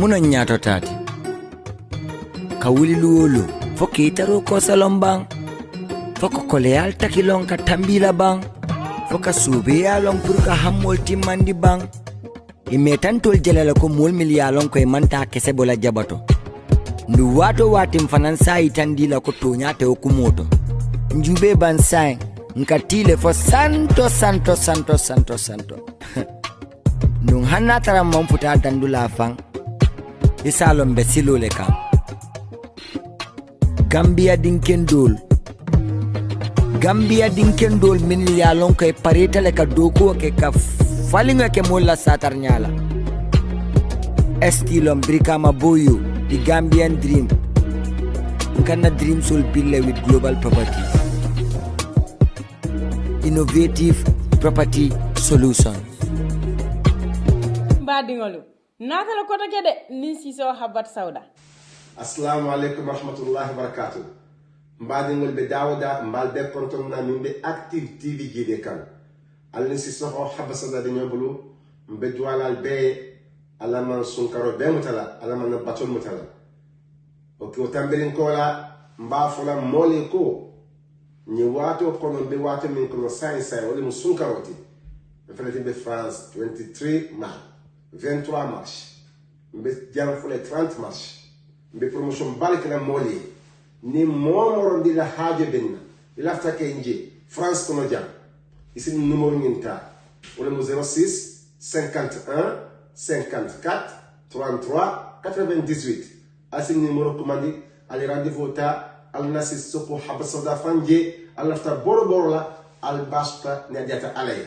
muno nyato tati kawuli luolo fo kitaro ko salon bang fo ko koleal takilon ka tambila bang fo ka sube yalon pour ka hammol timmandi bang imetan tol jelala ko mol milyalon ko manta kese bola jabato ndu wato watim fanan sai tandila ko tonya te okumoto njube ban sai nkatile fo santo nung hanna tara mon futa dandula fang isalon be silole kam Gambia dinkendol min yalon kay pareta le ka doko ke ka falinga ke molla satar nyala estilom brikama boyo the Gambian dream kana dream soul pille with global property innovative property solution badingolu nata la kota kede nin siso habat sauda assalamu alaikum warahmatullahi wabarakatuh mbadingol be dawda mbal be konton na mimbe active tv gide kan alni siso habat sauda de nyobulu mbe dwalal be alaman sunkaro be mutala alaman batol mutala o ko tambirin ko la mba fola mole ko ni wato kono be wato min kono science wala mu sunkaroti be France 23 mars 23 mars mbe jam fule 30 mars mbe promotion balk la mole ni momoro ndi la haje benna ila take nje France kono jam isi numéro nginta wala mu 06 51 54 33 98 asi numéro commandi ali rendez-vous ta al nasi soko habasada fanje al nafta boro la al basta nadiata alay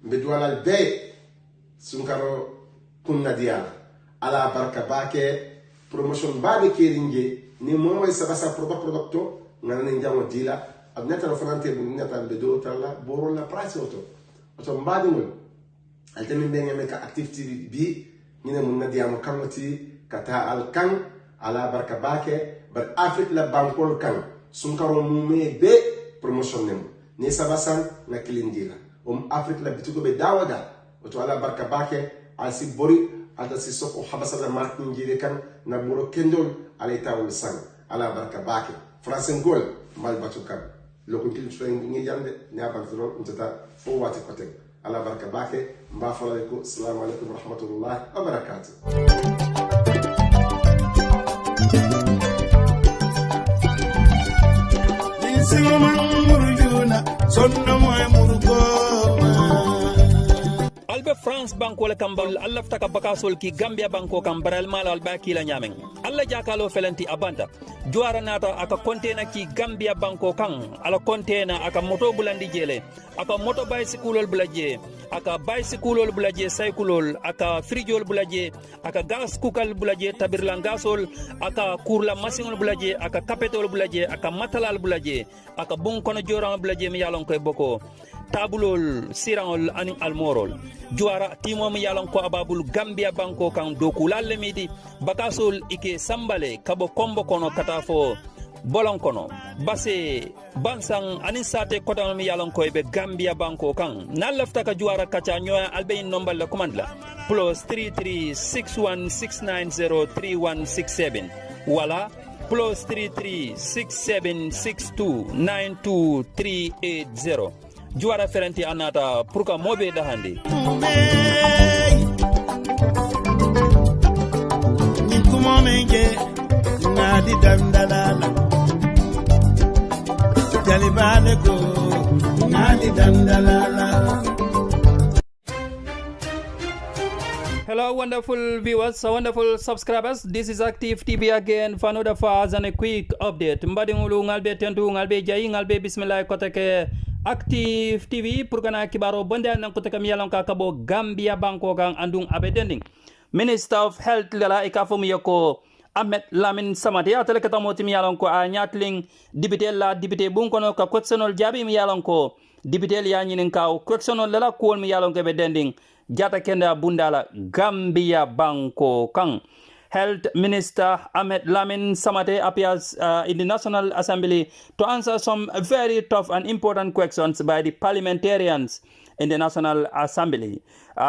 mbe duwalal be sunkaro kunna diala ala barka bake promotion babe keringe ni moy sabasa producto ngana ni jamo dila abnata no fanante bu ngata be do tala boro la price auto mbadi ngol altemi be ngame ka activity bi ni ne mun nadiamo kamati kata al kan ala barka bake bar Afrique la bankol kan sunkaro mume be promotion nem ni sabasan na kilindira Afrique la bitugo be dawada auto ala barka bake al si bori ada si soko habasala martin jide kan na buro kendol ala tawul sang ala barka bake France ngol mal batukan lokuntil train ngi jande ne abantro ntata fo wati kote ala barka bake mba fala ko assalamu alaikum warahmatullahi wabarakatuh albe France banko le kambal Allah taka bakasol ki Gambia banko kam baral malal baki la nyamen Allah jakalo felenti abanta juara nata aka kontena ki Gambia banko kan ala kontena aka moto bulandi jele aka moto bicycle bulaje aka bicycle bulaje cycle aka frijol bulaje aka gas kukal bulaje tabirlan gasol aka kurla machine bulaje aka kapetol bulaje aka matalal bulaje aka bon kono joran bulaje mi yalon koy boko tabulol sirangol aning almorol juara timo mi yalon ko ababul Gambia banko kan dokulal lemidi bakasol ike sambale kabo kombo kono katafo bolon kono base bansang anin sate kotan mi yalon ko be Gambia banko kan nalafta ka juara kacha nyoya albeyin nombal la command la +336169031167 wala +3367629230 juara ferenti anata pour ka mobe da hande ni kuma menge na di dandalala jalibale ko na di dandalala. Hello wonderful viewers, wonderful subscribers. This is Active TV again for another fast and a quick update. Mbadi ngulu ngalbe tentu ngalbe jayi ngalbe bismillah kotake Active TV pour kana kibaro bonde nan kotake miyalan ka kabo Gambia banko kan andung abedending. Minister of Health lala ikafum yoko Ahmed Lamin Samateh atele kata moti miyalan ko a nyatling député bunkono ka kwetsenol jabi miyalan ko député ya nyinin ka kwetsenol lala ko miyalan ko bedending jata kenda bundala Gambia banko kan. Health Minister Ahmed Lamin Samateh appears in the National Assembly to answer some very tough and important questions by the parliamentarians in the National Assembly.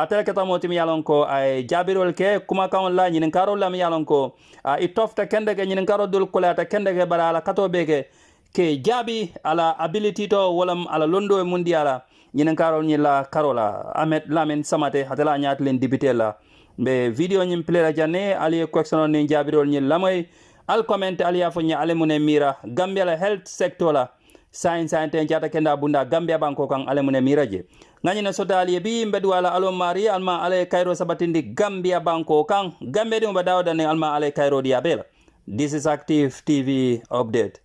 Tele kata motimi yalon ko ay jabirol ke kuma kan la nyin karo lam yalon ko itofta kende ke nyin karo dul kulata kende ke bara ala kato beke ke jabi ala ability to wolam ala londo e mundiala nyin karo nyila karola Ahmed Lamin Samateh hatala nyat len député la be video nyim play la janne ali question ni jabirol nyil lamoy al comment ali afo nya ale mune mira Gambia la health sector la science and jata kenda bunda Gambia banko kan ale mune mira je ngani na sotali bi mbedu ala alo mari alma ale Cairo sabatindi Gambia banko kan Gambia dum badawda ne alma ale Cairo diabela. This is Active TV update.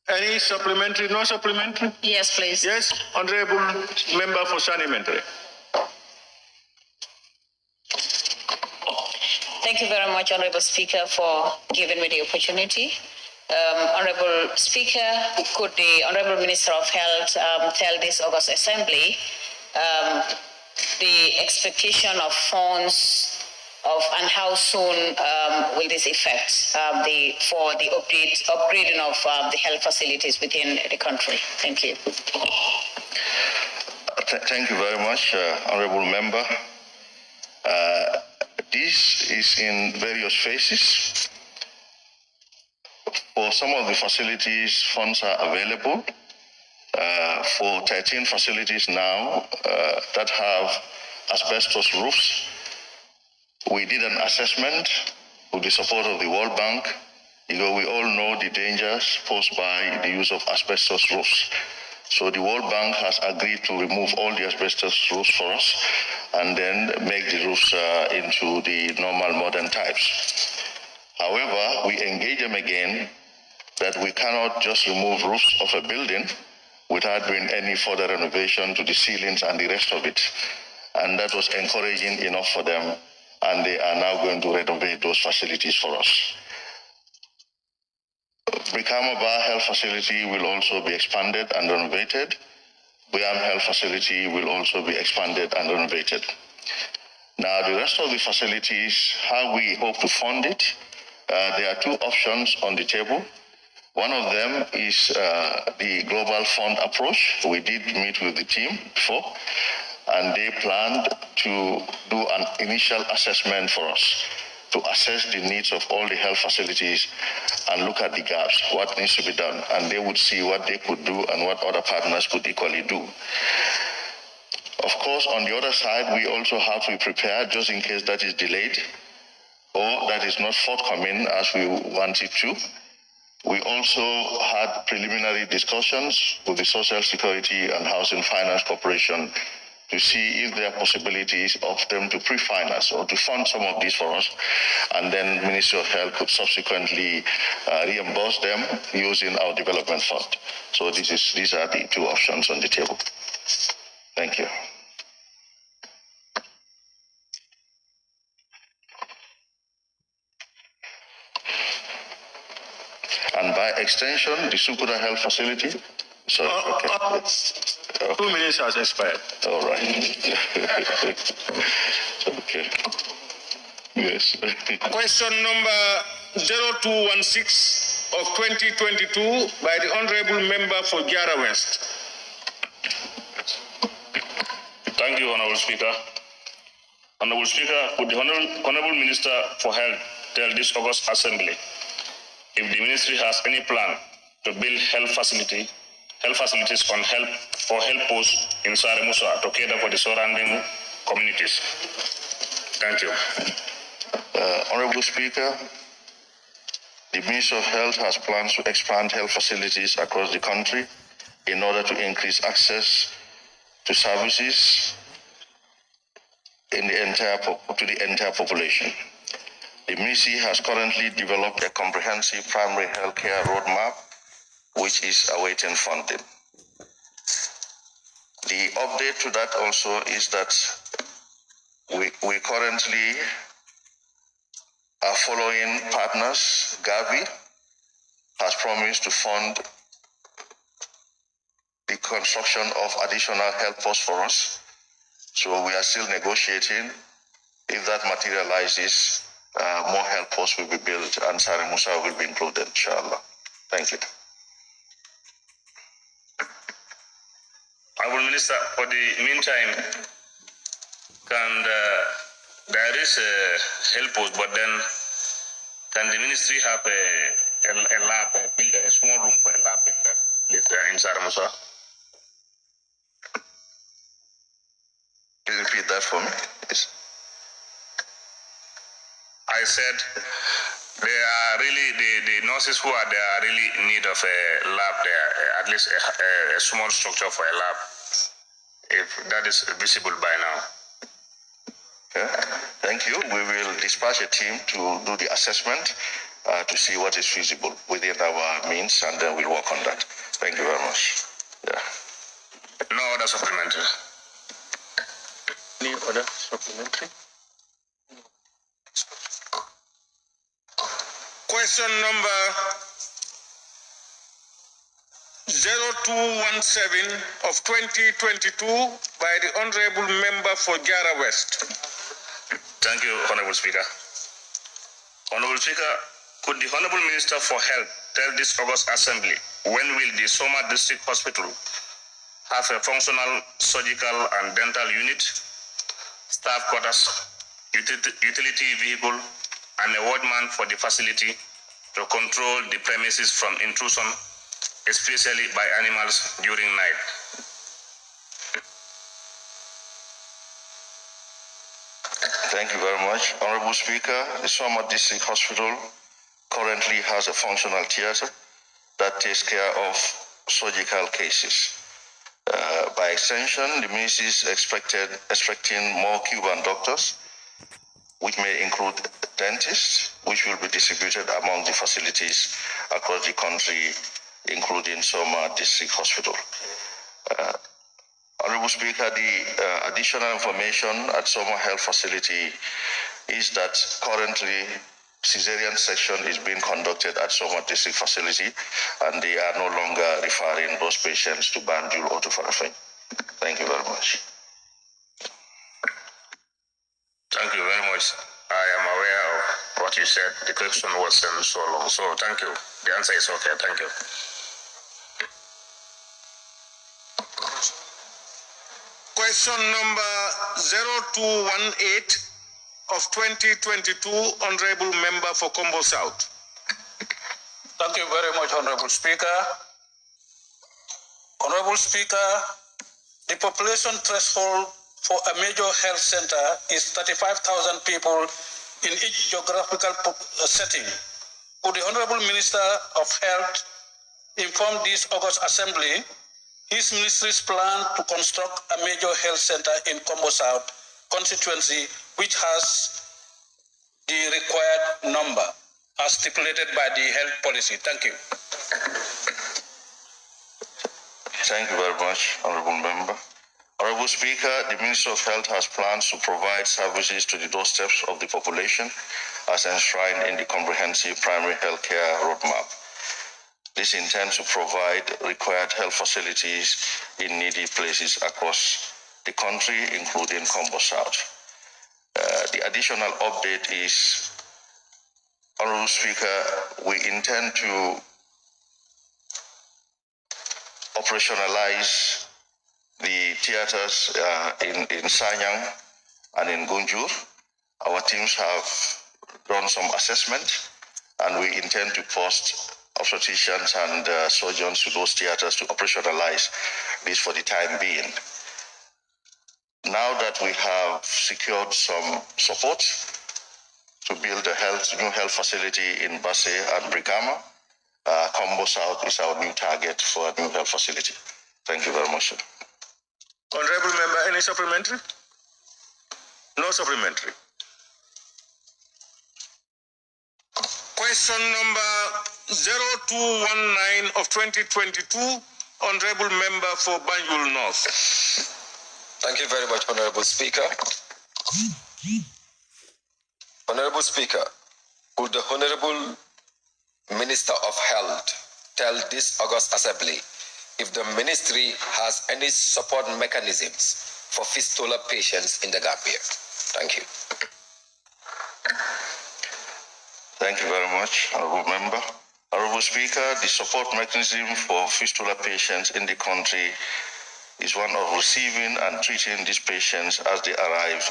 Any supplementary? No supplementary? Yes, please. Yes, Honorable Member for Supplementary. Thank you very much, Honorable Speaker, for giving me the opportunity. Honorable Speaker, could the Honorable Minister of Health tell this August Assembly the expectation of funds and how soon will this affect for the upgrading of the health facilities within the country? Thank you. Thank you very much, Honorable Member. This is in various phases. For some of the facilities, funds are available. For 13 facilities now that have asbestos roofs, we did an assessment with the support of the World Bank. We all know the dangers posed by the use of asbestos roofs. So the World Bank has agreed to remove all the asbestos roofs for us and then make the roofs into the normal modern types. However, we engage them again that we cannot just remove roofs of a building without doing any further renovation to the ceilings and the rest of it. And that was encouraging enough for them, and they are now going to renovate those facilities for us. Brikama Bar Health Facility will also be expanded and renovated. Buyam Health Facility will also be expanded and renovated. Now, the rest of the facilities, how we hope to fund it, there are two options on the table. One of them is the Global Fund approach. We did meet with the team before, and they planned to do an initial assessment for us to assess the needs of all the health facilities and look at the gaps, what needs to be done, and they would see what they could do and what other partners could equally do. Of course, on the other side, we also have to be prepared just in case that is delayed or that is not forthcoming as we want it to. We also had preliminary discussions with the Social Security and Housing Finance Corporation to see if there are possibilities of them to pre-finance or to fund some of these for us, and then Ministry of Health could subsequently reimburse them using our development fund. So these are the two options on the table. Thank you. And by extension, the Sukuda Health Facility. Sorry, okay. 2 minutes has expired. All right. Okay. Yes. Question number 0216 of 2022 by the Honorable Member for Giara West. Thank you, Honorable Speaker. Honorable Speaker, would the Honorable Minister for Health tell this August Assembly if the ministry has any plan to build health facilities on health posts in Saremusa to cater for the surrounding communities? Thank you. Honorable Speaker, the Ministry of Health has plans to expand health facilities across the country in order to increase access to services to the entire population. The Ministry has currently developed a comprehensive primary health care roadmap, which is awaiting funding. The update to that also is that we currently are following partners. Gavi has promised to fund the construction of additional health posts for us. So we are still negotiating. If that materializes, more health posts will be built and Saremusa will be included, inshallah. Thank you. Honorable Minister, for the meantime, there is a health post, but then can the ministry have a lab, a small room for a lab in Saramusa? Can you repeat that for me? Yes. I said they are really, the nurses who are there are really in need of a lab there, at least a small structure for a lab, if that is visible by now. Okay. Thank you. We will dispatch a team to do the assessment to see what is feasible within our means, and then we'll work on that. Thank you very much. Yeah. No other supplementary. Any other supplementary? Question number 0217 of 2022 by the Honorable Member for Jara West. Thank you, Honorable Speaker. Honorable Speaker, could the Honorable Minister for Health tell this August Assembly when will the Soma District Hospital have a functional surgical and dental unit, staff quarters, utility vehicle, and a wardman for the facility to control the premises from intrusion, especially by animals during night? Thank you very much. Honorable Speaker, the Soma District Hospital currently has a functional theater that takes care of surgical cases. By extension, the ministry is expecting more Cuban doctors, which may include dentists, which will be distributed among the facilities across the country, including Soma District Hospital. Honorable Speaker, the additional information at Soma Health Facility is that currently cesarean section is being conducted at Soma District Facility, and they are no longer referring those patients to Banjul or to Farafeng. Thank you very much. Thank you very much. I am aware of what you said. The question was so long, so thank you. The answer is okay. Thank you. Question number 0218 of 2022, Honorable Member for Combo South. Thank you very much, Honorable Speaker. Honorable Speaker, the population threshold for a major health center is 35,000 people in each geographical setting. Could the Honorable Minister of Health inform this August Assembly his ministry's plan to construct a major health center in Combo South constituency, which has the required number as stipulated by the health policy? Thank you. Thank you very much, Honorable Member. Honorable Speaker, the Ministry of Health has plans to provide services to the doorsteps of the population as enshrined in the Comprehensive Primary Health Care Roadmap. This intends to provide required health facilities in needy places across the country, including Combo South. The additional update is, Honorable Speaker, we intend to operationalize the theaters in Sanyang and in Gunjur. Our teams have done some assessment, and we intend to post obstetricians and surgeons to those theaters to operationalize this for the time being. Now that we have secured some support to build a new health facility in Basse and Brikama, Combo South is our new target for a new health facility. Thank you very much, sir. Honorable Member, any supplementary? No supplementary. Question number 0219 of 2022, Honorable Member for Banjul North. Thank you very much, Honorable Speaker. Honorable Speaker, would the Honorable Minister of Health tell this August Assembly if the ministry has any support mechanisms for fistula patients in the Gambia? Thank you. Thank you very much, Honorable Member. Honorable Speaker, the support mechanism for fistula patients in the country is one of receiving and treating these patients as they arrive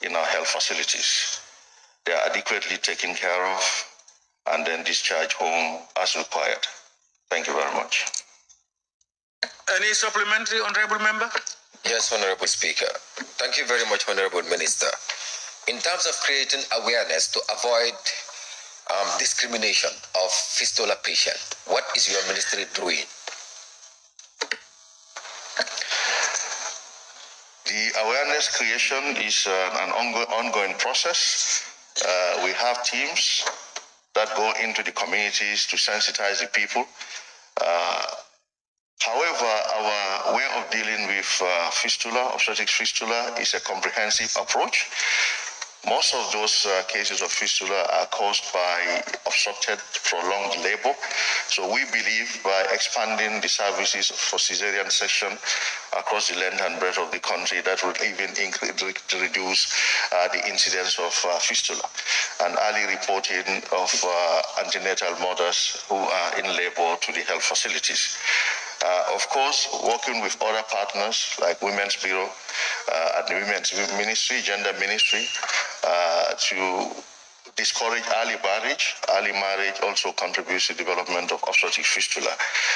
in our health facilities. They are adequately taken care of and then discharged home as required. Thank you very much. Any supplementary, Honorable Member? Yes, Honorable Speaker. Thank you very much, Honorable Minister. In terms of creating awareness to avoid discrimination of fistula patients, what is your ministry doing? The awareness creation is an ongoing process. We have teams that go into the communities to sensitize the people. However, our way of dealing with fistula, obstetric fistula, is a comprehensive approach. Most of those cases of fistula are caused by obstructed, prolonged labor. So we believe by expanding the services for cesarean section across the length and breadth of the country, that would even reduce the incidence of fistula and early reporting of antenatal mothers who are in labor to the health facilities. Of course, working with other partners like Women's Bureau and the Women's Ministry, Gender Ministry, to discourage early marriage. Early marriage also contributes to the development of obstetric fistula.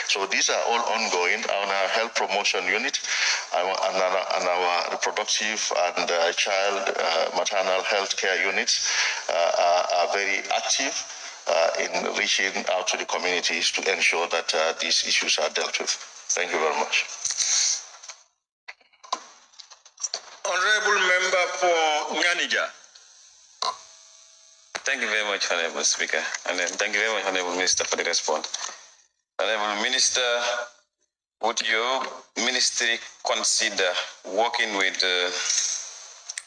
So these are all ongoing. On our health promotion unit and our reproductive and child maternal health care units are very active in reaching out to the communities to ensure that these issues are dealt with. Thank you very much. Honorable Member for Nyanija. Thank you very much, Honorable Speaker, and thank you very much, Honorable Minister, for the response. Honorable Minister, would your ministry consider working with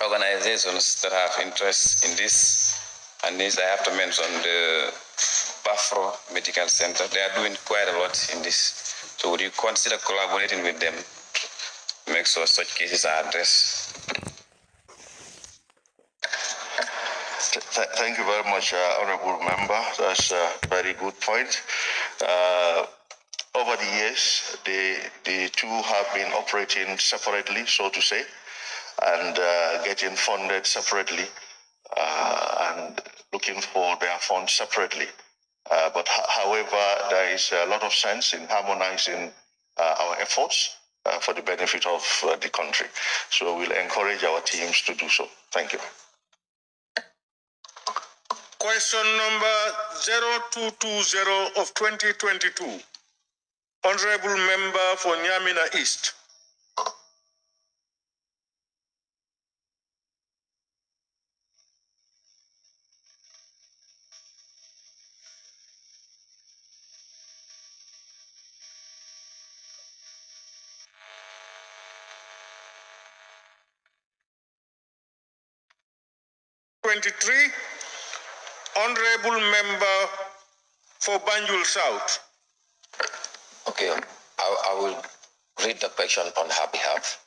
organizations that have interest in this? And this, I have to mention the Bafro Medical Center. They are doing quite a lot in this. So would you consider collaborating with them to make sure such cases are addressed? Thank you very much, Honorable Member. That's a very good point. Over the years, the two have been operating separately, so to say, and getting funded separately and looking for their funds separately. But however, there is a lot of sense in harmonizing our efforts for the benefit of the country. So we'll encourage our teams to do so. Thank you. Question number 0220 of 2022. Honorable Member for Nyamina East. Honorable Member for Banjul South. Okay, I will read the question on her behalf.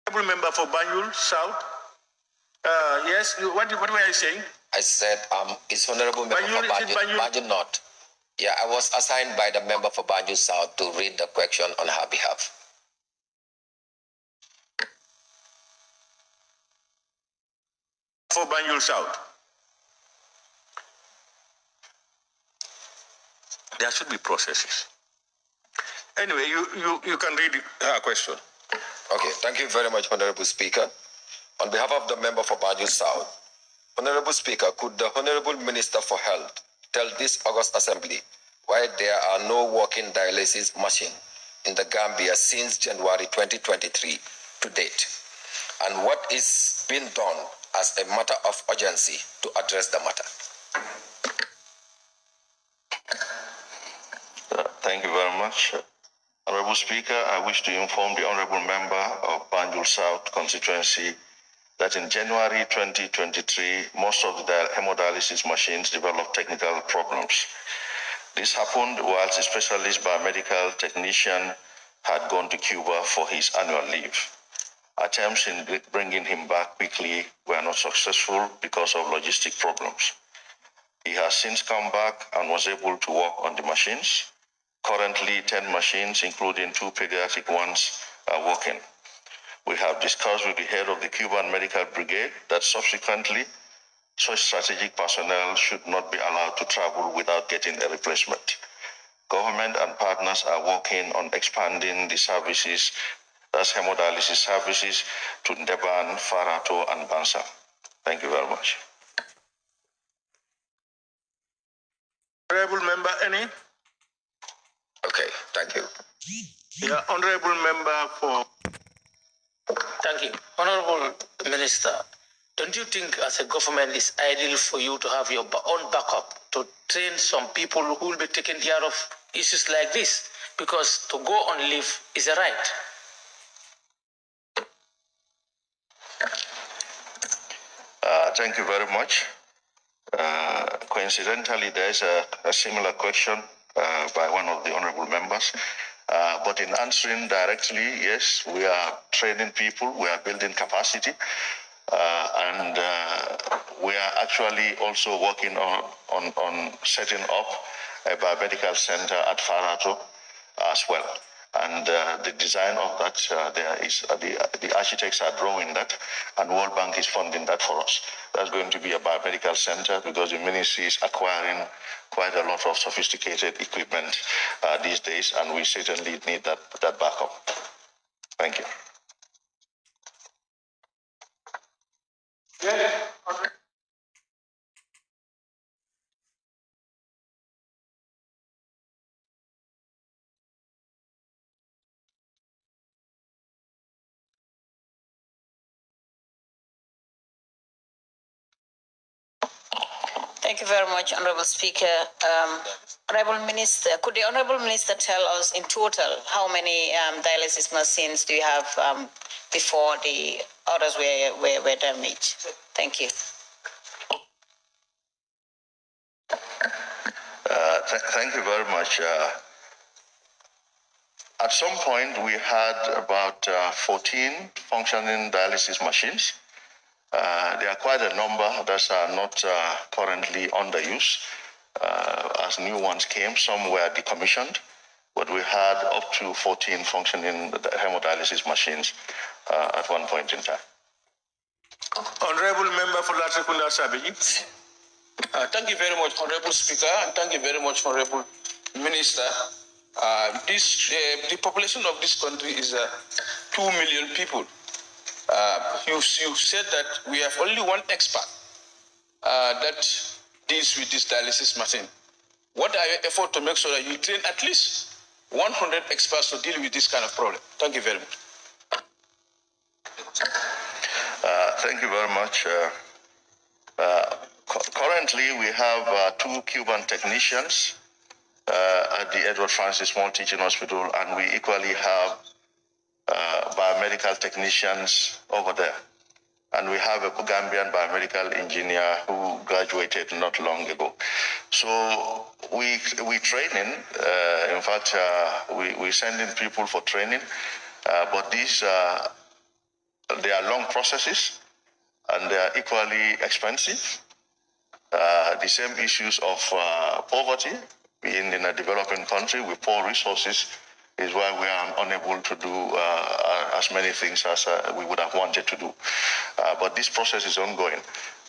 Honorable Member for Banjul South. Yes, what were you saying? I said, is Honorable Member for Banjul North? Yeah, I was assigned by the member for Banjul South to read the question on her behalf. For Banjul South. There should be processes. Anyway, you can read her question. Okay, thank you very much, Honorable Speaker. On behalf of the member for Banjul South, Honorable Speaker, could the Honorable Minister for Health tell this August Assembly why there are no working dialysis machines in the Gambia since January 2023 to date, and what is being done as a matter of urgency to address the matter? Thank you very much. Honorable Speaker, I wish to inform the Honorable Member of Banjul South constituency that in January 2023, most of the hemodialysis machines developed technical problems. This happened whilst a specialist biomedical technician had gone to Cuba for his annual leave. Attempts in bringing him back quickly were not successful because of logistic problems. He has since come back and was able to work on the machines. Currently, 10 machines, including 2 pediatric ones, are working. We have discussed with the head of the Cuban Medical Brigade that subsequently, such strategic personnel should not be allowed to travel without getting a replacement. Government and partners are working on expanding the services, that's hemodialysis services, to Ndeban, Farato, and Bansa. Thank you very much. Honorable member, any? Okay, thank you. Yeah, honorable member for. Thank you. Honorable Minister, don't you think as a government it's ideal for you to have your own backup to train some people who will be taking care of issues like this? Because to go on leave is a right. Thank you very much. Coincidentally, there is a similar question by one of the honorable members. But in answering directly, yes, we are training people, we are building capacity, and we are actually also working on setting up a biomedical center at Farato as well. And the design of that, there is the architects are drawing that, and World Bank is funding that for us. That's going to be a biomedical center because the ministry is acquiring quite a lot of sophisticated equipment these days, and we certainly need that backup. Thank you. Yeah. Thank you very much, Honorable Speaker. Honorable Minister, could the Honorable Minister tell us in total how many dialysis machines do you have before the others were damaged? Thank you. Thank you very much. At some point, we had about 14 functioning dialysis machines. There are quite a number that are not currently under use. As new ones came, some were decommissioned, but we had up to 14 functioning hemodialysis machines at one point in time. Honorable member for Latrikunda Sabiji. Thank you very much, Honorable Speaker, and thank you very much, Honorable Minister. The population of this country is 2 million people. You said that we have only one expert that deals with this dialysis machine. What are your efforts to make sure that you train at least 100 experts to deal with this kind of problem? Thank you very much. Thank you very much. Currently, we have 2 Cuban technicians at the Edward Francis Small Teaching Hospital, and we equally have biomedical technicians over there. And we have a Gambian biomedical engineer who graduated not long ago. So we training. In fact, we send in people for training, but these they are long processes, and they are equally expensive. The same issues of poverty in a developing country with poor resources is why we are unable to do as many things as we would have wanted to do. But this process is ongoing.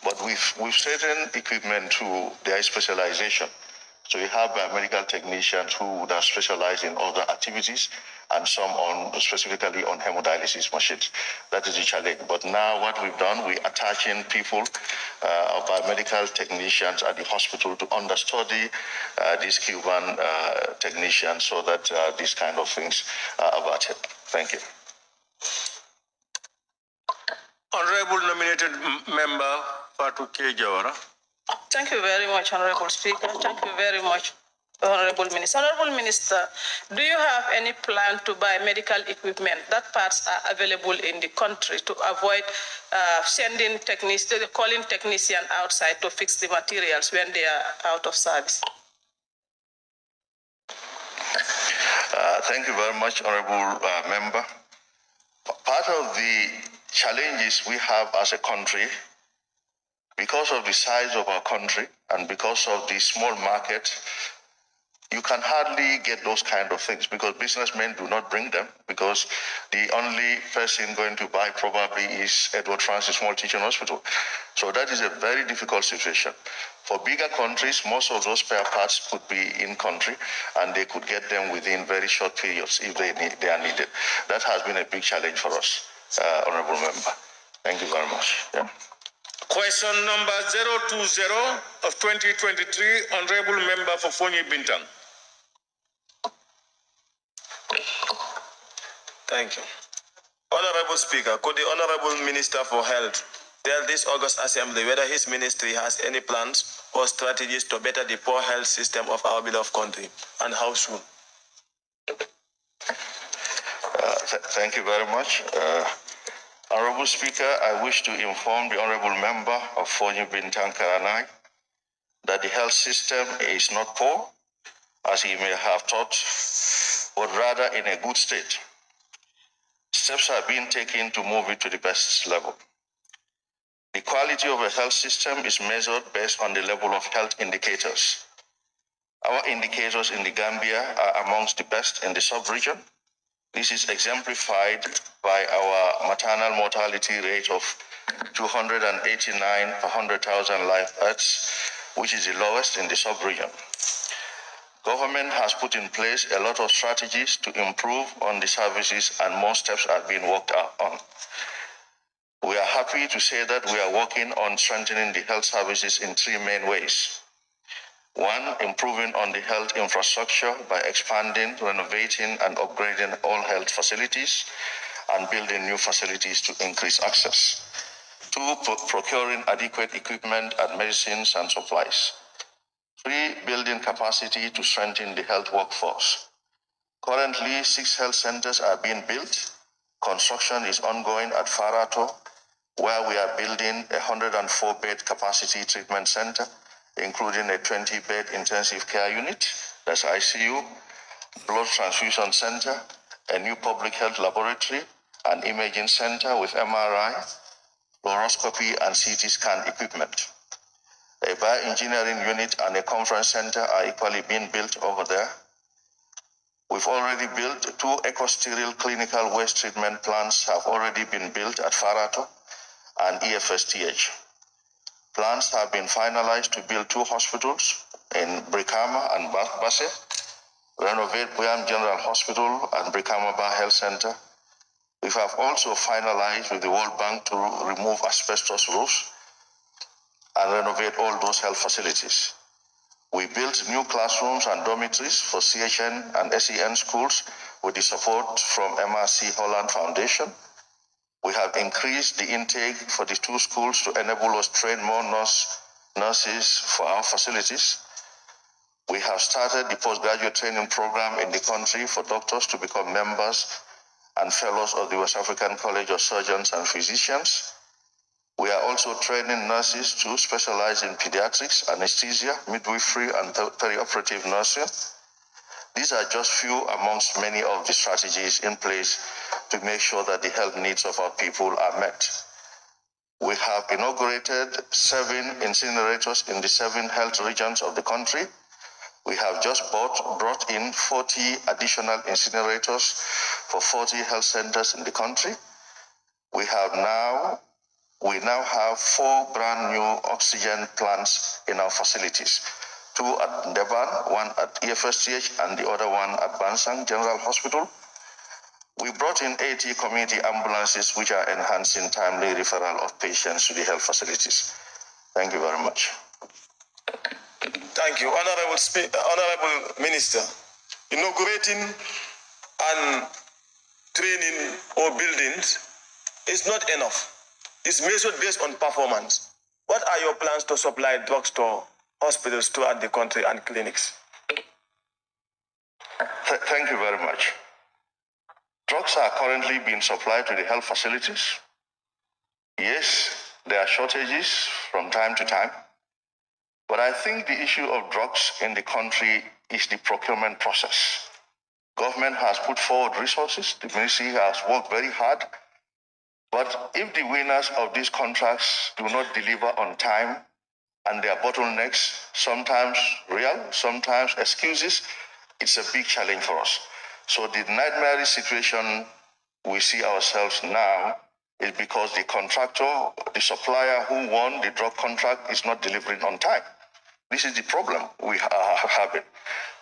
But we've certain equipment to their specialization. So you have medical technicians who would have specialized in other activities, and some specifically on hemodialysis machines. That is the challenge. But now what we've done, we attaching people, biomedical technicians at the hospital to understudy these Cuban technicians so that these kind of things are averted. Thank you. Honorable nominated member Fatu K. Jawara. Thank you very much, Honorable Speaker. Thank you very much, Honorable Minister, do you have any plan to buy medical equipment that parts are available in the country to avoid calling technicians outside to fix the materials when they are out of service? Thank you very much, Honorable Member. Part of the challenges we have as a country, because of the size of our country and because of the small market, you can hardly get those kind of things because businessmen do not bring them, because the only person going to buy probably is Edward Francis Small Teaching Hospital. So that is a very difficult situation. For bigger countries, most of those spare parts could be in country and they could get them within very short periods if they are needed. That has been a big challenge for us, Honorable Member. Thank you very much. Yeah. Question number 020 of 2023, Honorable Member for Fonyi Bintang. Thank you. Honorable Speaker, could the Honorable Minister for Health tell this August Assembly whether his ministry has any plans or strategies to better the poor health system of our beloved country, and how soon? Thank you very much. Honorable Speaker, I wish to inform the Honorable Member of Fonyi Bintang Karanai that the health system is not poor, as he may have thought, but rather in a good state. Steps are being taken to move it to the best level. The quality of a health system is measured based on the level of health indicators. Our indicators in the Gambia are amongst the best in the sub-region. This is exemplified by our maternal mortality rate of 289 per 100,000 live births, which is the lowest in the sub-region. Government has put in place a lot of strategies to improve on the services, and more steps are being worked on. We are happy to say that we are working on strengthening the health services in three main ways. One, improving on the health infrastructure by expanding, renovating, and upgrading all health facilities and building new facilities to increase access. Two, procuring adequate equipment and medicines and supplies. Three, building capacity to strengthen the health workforce. Currently, 6 health centers are being built. Construction is ongoing at Farato, where we are building a 104-bed capacity treatment center, including a 20-bed intensive care unit, that's ICU, blood transfusion center, a new public health laboratory, an imaging center with MRI, fluoroscopy, and CT scan equipment. A bioengineering unit and a conference center are equally being built over there. We've already built 2 eco-sterile clinical waste treatment plants have already been built at Farato and EFSTH. Plans have been finalized to build 2 hospitals in Brikama and Basse, renovate Buyam General Hospital and Brikama Bar Health Center. We have also finalized with the World Bank to remove asbestos roofs and renovate all those health facilities. We built new classrooms and dormitories for CHN and SEN schools with the support from MRC Holland Foundation. We have increased the intake for the 2 schools to enable us to train more nurses for our facilities. We have started the postgraduate training program in the country for doctors to become members and fellows of the West African College of Surgeons and Physicians. We are also training nurses to specialize in pediatrics, anesthesia, midwifery, and perioperative nursing. These are just few amongst many of the strategies in place to make sure that the health needs of our people are met. We have inaugurated 7 incinerators in the 7 health regions of the country. We have just brought in 40 additional incinerators for 40 health centers in the country. We now have 4 brand new oxygen plants in our facilities, 2 at Deban, 1 at EFSTH, and the other one at Bansang General Hospital. We brought in 80 community ambulances, which are enhancing timely referral of patients to the health facilities. Thank you very much. Thank you. Honorable Minister, inaugurating and training or buildings is not enough. It's measured based on performance. What are your plans to supply drugs to hospitals throughout the country and clinics? Thank you very much. Drugs are currently being supplied to the health facilities. Yes, there are shortages from time to time, but I think the issue of drugs in the country is the procurement process. Government has put forward resources, the ministry has worked very hard, but if the winners of these contracts do not deliver on time and their bottlenecks, sometimes real, sometimes excuses, it's a big challenge for us. So the nightmare situation we see ourselves now is because the contractor, the supplier who won the drug contract is not delivering on time. This is the problem we are having.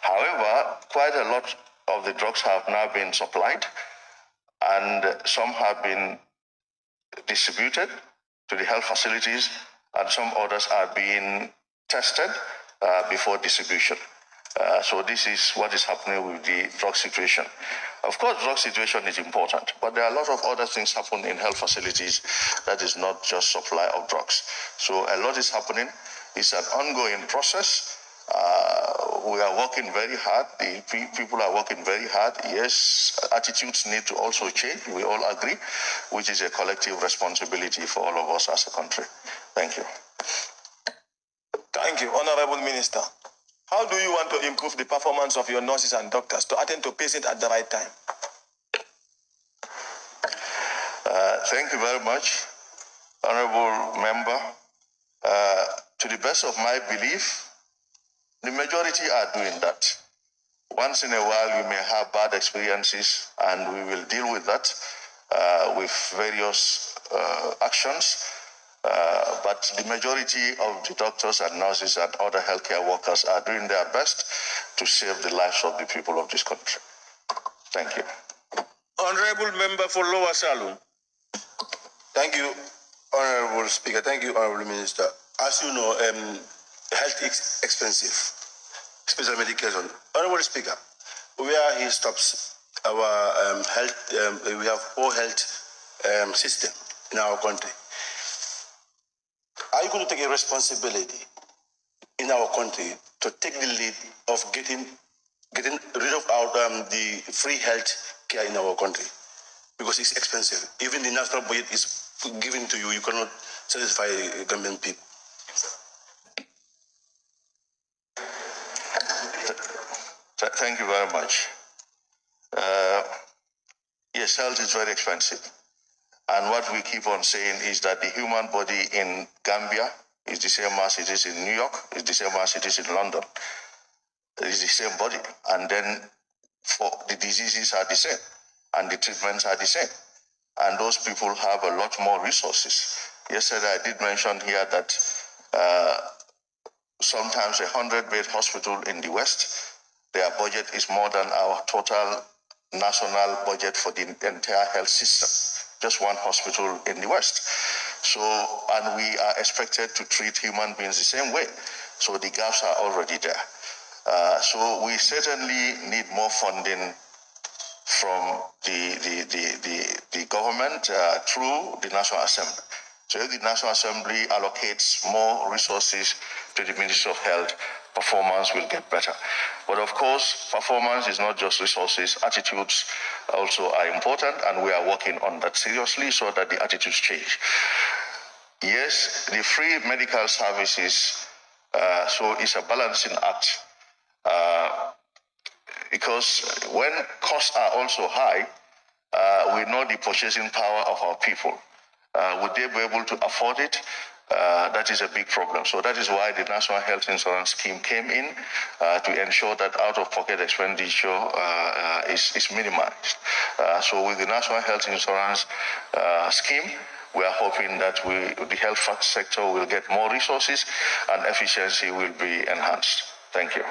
However, quite a lot of the drugs have now been supplied, and some have been distributed to the health facilities, and some others are being tested before distribution. So this is what is happening with the drug situation. Of course, drug situation is important, but there are a lot of other things happening in health facilities that is not just supply of drugs. So a lot is happening. It's an ongoing process. We are working very hard. The people are working very hard. Yes, attitudes need to also change. We all agree, which is a collective responsibility for all of us as a country. Thank you. Thank you, Honorable Minister. How do you want to improve the performance of your nurses and doctors to attend to patients at the right time? Thank you very much, Honorable Member. To the best of my belief, the majority are doing that. Once in a while, we may have bad experiences, and we will deal with that with various actions. But the majority of the doctors and nurses and other healthcare workers are doing their best to save the lives of the people of this country. Thank you. Honorable Member for Lower Salon. Thank you, Honorable Speaker. Thank you, Honorable Minister. As you know, health is expensive, especially medication. Honorable Speaker, where he stops our health, we have poor health system in our country. Are you going to take a responsibility in our country to take the lead of getting rid of the free health care in our country? Because it's expensive. Even the national budget is given to you, you cannot satisfy Gambian people. Thank you very much. Yes, health is very expensive. And what we keep on saying is that the human body in Gambia is the same as it is in New York, is the same as it is in London. It is the same body. And then for the diseases are the same, and the treatments are the same. And those people have a lot more resources. Yesterday, I did mention here that sometimes a 100-bed hospital in the West, their budget is more than our total national budget for the entire health system, just one hospital in the West. So, and we are expected to treat human beings the same way. So the gaps are already there. So we certainly need more funding from the government through the National Assembly. So if the National Assembly allocates more resources to the Ministry of Health, performance will get better. But of course, performance is not just resources, attitudes also are important, and we are working on that seriously so that the attitudes change. Yes, the free medical services, so it's a balancing act. Because when costs are also high, we know the purchasing power of our people. Would they be able to afford it? That is a big problem. So that is why the National Health Insurance Scheme came in to ensure that out-of-pocket expenditure is minimized. So with the National Health Insurance Scheme, we are hoping that the health sector will get more resources and efficiency will be enhanced. Thank you.